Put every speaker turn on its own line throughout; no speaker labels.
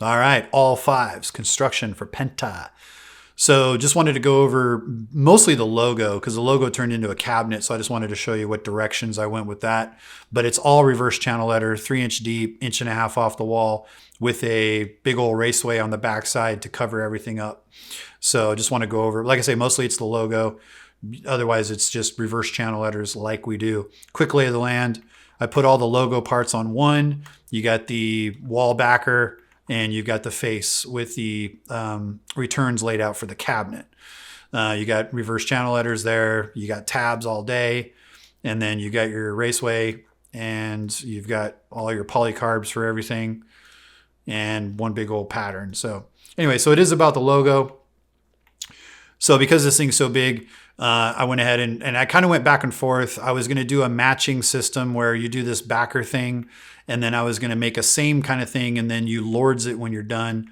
All right, all fives, construction for Penta. So just wanted to go over mostly the logo because the logo turned into a cabinet. So I just wanted to show you what directions I went with that. But it's all reverse channel letter, 3-inch deep, 1.5 inch off the wall with a big old Raceway on the backside to cover everything up. So I just want to go over, like I say, mostly it's the logo. Otherwise, it's just reverse channel letters like we do. Quick lay of the land. I put all the logo parts on one. You got the wall backer, and you've got the face with the returns laid out for the cabinet. You got reverse channel letters there. You got tabs all day. And then you got your Raceway, and you've got all your polycarbs for everything, and one big old pattern. So anyway, so it is about the logo. So because this thing's so big, I went ahead and I kind of went back and forth. I was going to do a matching system where you do this backer thing, and then I was going to make a same kind of thing, and then you lords it when you're done.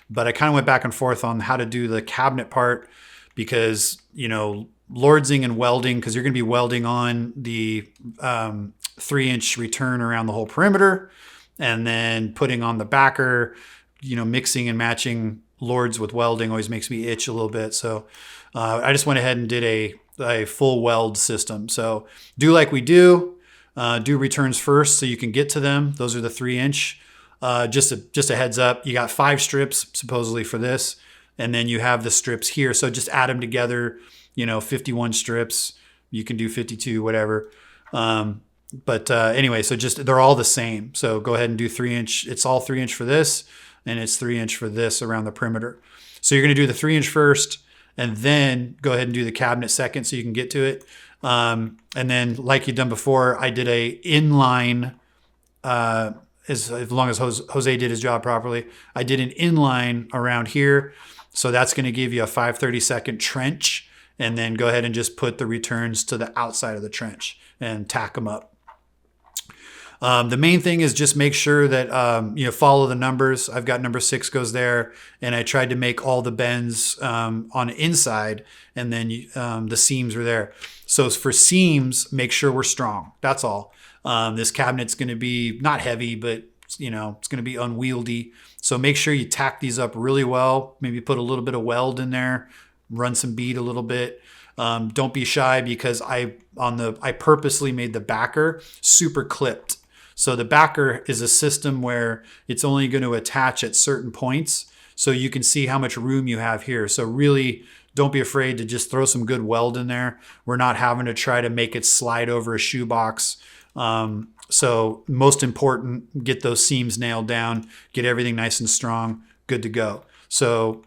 But I kind of went back and forth on how to do the cabinet part because, you know, lordsing and welding, because you're going to be welding on the 3-inch return around the whole perimeter, and then putting on the backer, you know, mixing and matching lords with welding always makes me itch a little bit. So I just went ahead and did a full weld system. So do like we do. Do returns first so you can get to them. Those are the 3-inch. Just a heads up, you got 5 strips supposedly for this, and then you have the strips here. So just add them together, you know, 51 strips. You can do 52, whatever. Anyway, so just they're all the same. So go ahead and do 3-inch. It's all 3-inch for this, and it's 3-inch for this around the perimeter. So you're going to do the 3-inch first, and then go ahead and do the cabinet second so you can get to it. And then, like you've done before, I did a inline, as long as Jose did his job properly. I did an inline around here. So that's going to give you a 5/32 trench. And then go ahead and just put the returns to the outside of the trench and tack them up. The main thing is just make sure that, follow the numbers. I've got number 6 goes there, and I tried to make all the bends on the inside, and then the seams are there. So for seams, make sure we're strong. That's all. This cabinet's going to be not heavy, but you know, it's going to be unwieldy. So make sure you tack these up really well. Maybe put a little bit of weld in there, run some bead a little bit. Don't be shy because I purposely made the backer super clipped. So the backer is a system where it's only going to attach at certain points, so you can see how much room you have here. So really, don't be afraid to just throw some good weld in there. We're not having to try to make it slide over a shoebox. So most important, get those seams nailed down, get everything nice and strong, good to go. So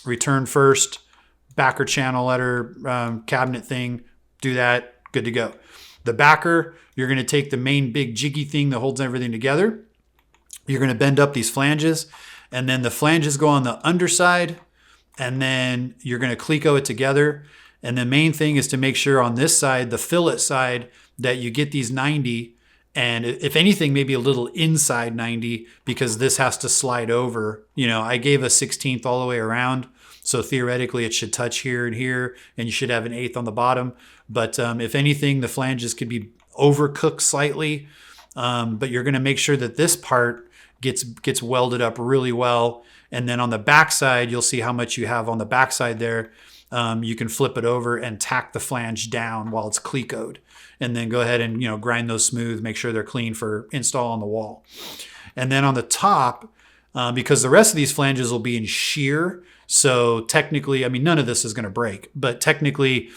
return first, backer channel letter, cabinet thing, do that, good to go. The backer, you're going to take the main big jiggy thing that holds everything together. You're going to bend up these flanges, and then the flanges go on the underside, and then you're going to cleco it together. And the main thing is to make sure on this side, the fillet side, that you get these 90, and if anything, maybe a little inside 90, because this has to slide over. You know, I gave a 1/16 all the way around, so theoretically it should touch here and here, and you should have an 1/8 on the bottom. But if anything, the flanges could be overcooked slightly, but you're going to make sure that this part gets welded up really well. And then on the backside, you'll see how much you have on the backside there. You can flip it over and tack the flange down while it's clecoed, and then go ahead and grind those smooth, make sure they're clean for install on the wall. And then on the top, because the rest of these flanges will be in shear, so technically, I mean, none of this is going to break, but technically,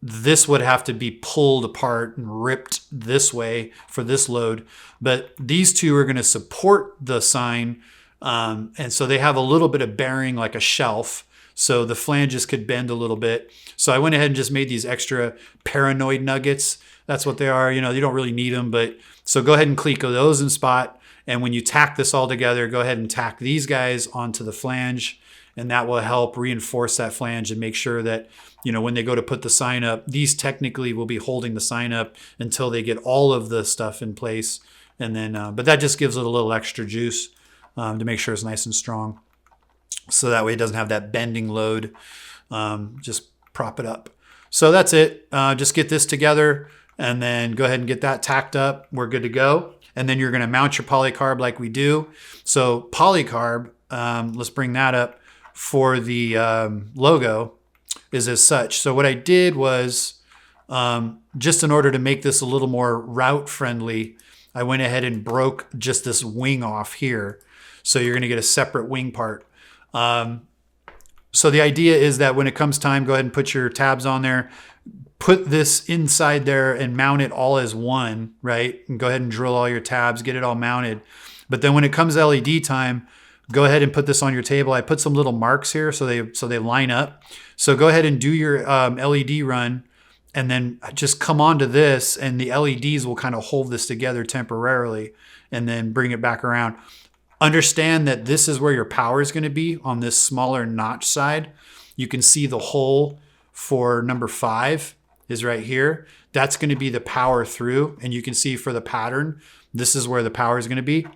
this would have to be pulled apart and ripped this way for this load. But these two are going to support the sign. And so they have a little bit of bearing like a shelf. So the flanges could bend a little bit. So I went ahead and just made these extra paranoid nuggets. That's what they are. You don't really need them. But so go ahead and cleco those in spot. And when you tack this all together, go ahead and tack these guys onto the flange. And that will help reinforce that flange and make sure that, when they go to put the sign up, these technically will be holding the sign up until they get all of the stuff in place. And then, but that just gives it a little extra juice to make sure it's nice and strong. So that way it doesn't have that bending load. Just prop it up. So that's it. Just get this together. and then go ahead and get that tacked up. We're good to go. And then you're going to mount your polycarb like we do. So polycarb, let's bring that up for the logo, is as such. So what I did was, just in order to make this a little more route friendly, I went ahead and broke just this wing off here. So you're going to get a separate wing part. So the idea is that when it comes time, go ahead and put your tabs on there. Put this inside there and mount it all as one, right? And go ahead and drill all your tabs, get it all mounted. But then when it comes LED time, go ahead and put this on your table. I put some little marks here so they line up. So go ahead and do your LED run, and then just come onto this, and the LEDs will kind of hold this together temporarily, and then bring it back around. Understand that this is where your power is going to be on this smaller notch side. You can see the hole for number 5 is right here. That's going to be the power through, and you can see for the pattern, this is where the power is going to be.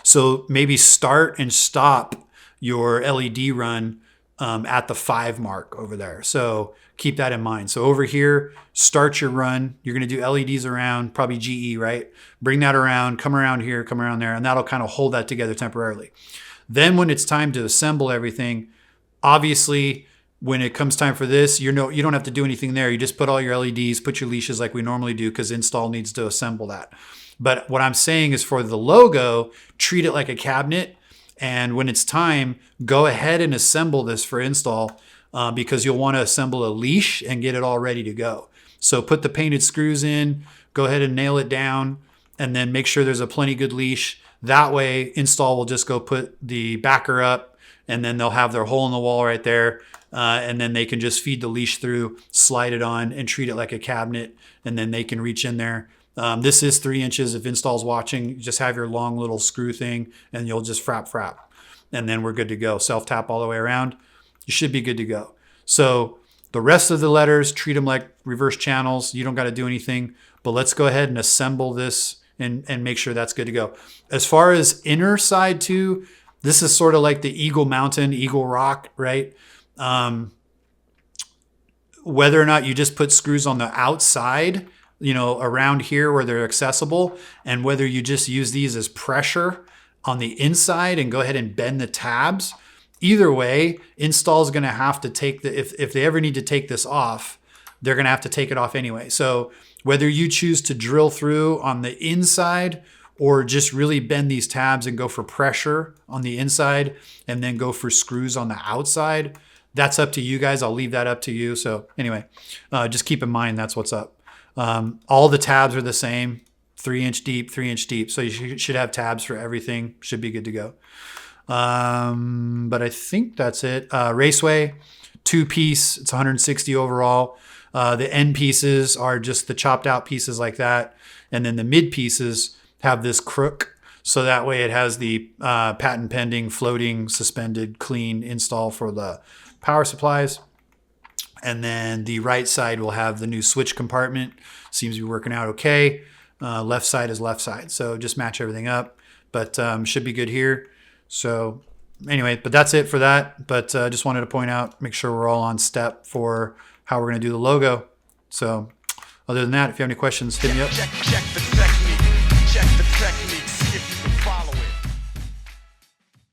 So maybe start and stop your LED run at the 5 mark over there. So keep that in mind. So over here, start your run. You're going to do LEDs around, probably GE, right? Bring that around, come around here, come around there, and that'll kind of hold that together temporarily. Then when it's time to assemble everything, obviously, when it comes time for this, you don't have to do anything there. You just put all your LEDs, put your leashes like we normally do, because install needs to assemble that. But what I'm saying is for the logo, treat it like a cabinet. And when it's time, go ahead and assemble this for install, because you'll want to assemble a leash and get it all ready to go. So put the painted screws in, go ahead and nail it down, and then make sure there's a plenty good leash. That way, install will just go put the backer up, and then they'll have their hole in the wall right there. And then they can just feed the leash through, slide it on, and treat it like a cabinet, and then they can reach in there. This is 3 inches. If install's watching, just have your long little screw thing, and you'll just frap. And then we're good to go. Self-tap all the way around. You should be good to go. So the rest of the letters, treat them like reverse channels. You don't got to do anything, but let's go ahead and assemble this and make sure that's good to go. As far as inner side too, this is sort of like the Eagle Mountain, Eagle Rock, right? Whether or not you just put screws on the outside, around here where they're accessible, and whether you just use these as pressure on the inside and go ahead and bend the tabs. Either way, install is going to have to take if they ever need to take this off, they're going to have to take it off anyway. So whether you choose to drill through on the inside or just really bend these tabs and go for pressure on the inside and then go for screws on the outside, that's up to you guys. I'll leave that up to you. So anyway, just keep in mind that's what's up. All the tabs are the same, 3 inch deep, 3 inch deep. So you should have tabs for everything. Should be good to go. But I think that's it. Raceway, 2-piece. It's 160 overall. The end pieces are just the chopped out pieces like that. And then the mid pieces have this crook. So that way it has the patent pending, floating, suspended, clean install for the power supplies. And then the right side will have the new switch compartment. Seems to be working out okay. Left side is left side. So just match everything up. But should be good here. So anyway, but that's it for that. But just wanted to point out, make sure we're all on step for how we're going to do the logo. So other than that, if you have any questions, hit me up.